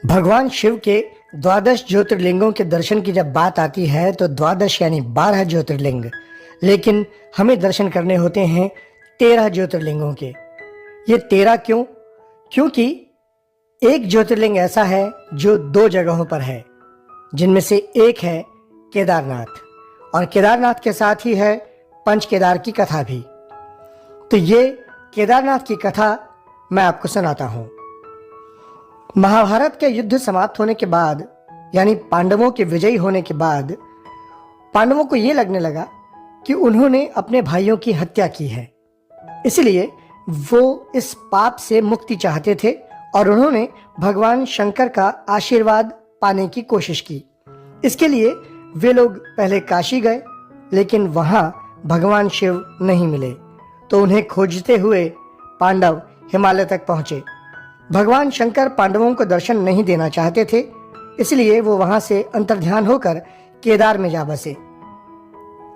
भगवान शिव के द्वादश ज्योतिर्लिंगों के दर्शन की जब बात आती है तो द्वादश यानी 12 ज्योतिर्लिंग, लेकिन हमें दर्शन करने होते हैं 13 ज्योतिर्लिंगों के। ये 13 क्यों? क्योंकि एक ज्योतिर्लिंग ऐसा है जो 2 जगहों पर है, जिनमें से एक है केदारनाथ, और केदारनाथ के साथ ही है पंच केदार की कथा भी। तो ये केदारनाथ की कथा मैं आपको सुनाता हूं। महाभारत के युद्ध समाप्त होने के बाद, यानी पांडवों के विजयी होने के बाद, पांडवों को यह लगने लगा कि उन्होंने अपने भाइयों की हत्या की है। इसलिए वो इस पाप से मुक्ति चाहते थे और उन्होंने भगवान शंकर का आशीर्वाद पाने की कोशिश की। इसके लिए वे लोग पहले काशी गए, लेकिन वहां भगवान शिव नहीं मिले। तो उन्हें खोजते हुए पांडव हिमालय तक पहुंचे। भगवान शंकर पांडवों को दर्शन नहीं देना चाहते थे, इसलिए वो वहां से अंतर्ध्यान होकर केदार में जा बसे।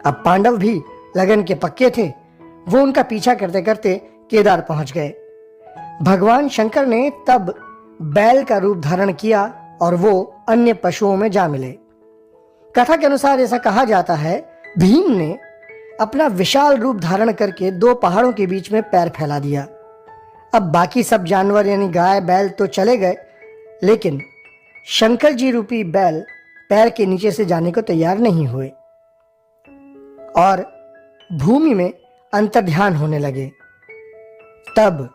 अब पांडव भी लगन के पक्के थे। वो उनका पीछा करते करते केदार पहुंच गए। भगवान शंकर ने तब बैल का रूप धारण किया और वो अन्य पशुओं में जा मिले। कथा के अनुसार ऐसा कहा जाता है, भीम ने अपना विशाल रूप धारण करके 2 पहाड़ों के बीच में पैर फैला दिया। अब बाकी सब जानवर यानी गाय बैल तो चले गए, लेकिन शंकर जी रूपी बैल पैर के नीचे से जाने को तैयार नहीं हुए और भूमि में अंतर्ध्यान होने लगे। तब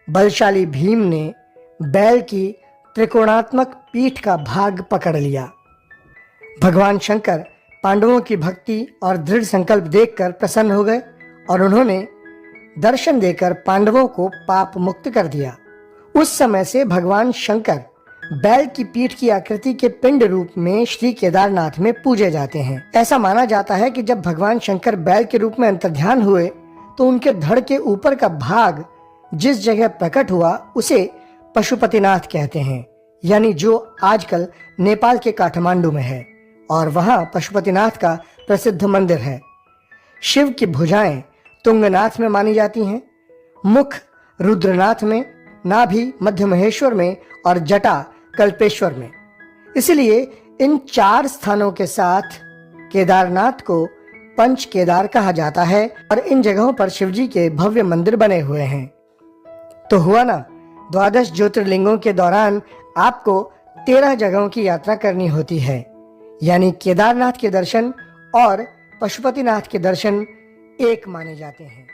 बलशाली भीम ने बैल की त्रिकोणात्मक पीठ का भाग पकड़ लिया। भगवान शंकर पांडवों की भक्ति और दृढ़ संकल्प देखकर प्रसन्न हो गए और उन्होंने दर्शन देकर पांडवों को पाप मुक्त कर दिया। उस समय से भगवान शंकर बैल की पीठ की आकृति के पिंड रूप में श्री केदारनाथ में पूजे जाते हैं। ऐसा माना जाता है कि जब भगवान शंकर बैल के रूप में अंतर्ध्यान हुए तो उनके धड़ के ऊपर का भाग जिस जगह प्रकट हुआ उसे पशुपतिनाथ कहते हैं, यानी जो आजकल नेपाल के काठमांडू में है, और वहां पशुपतिनाथ का प्रसिद्ध मंदिर है। शिव की भुजाएं तुंगनाथ में मानी जाती हैं, मुख रुद्रनाथ में, नाभि मध्य महेश्वर में और जटा कल्पेश्वर में। इसलिए इन 4 स्थानों के साथ केदारनाथ को पंच केदार कहा जाता है और इन जगहों पर शिवजी के भव्य मंदिर बने हुए हैं। तो हुआ ना, द्वादश ज्योतिर्लिंगों के दौरान आपको 13 जगहों की यात्रा करनी होती है, यानी केदारनाथ के दर्शन और पशुपतिनाथ के दर्शन एक माने जाते हैं।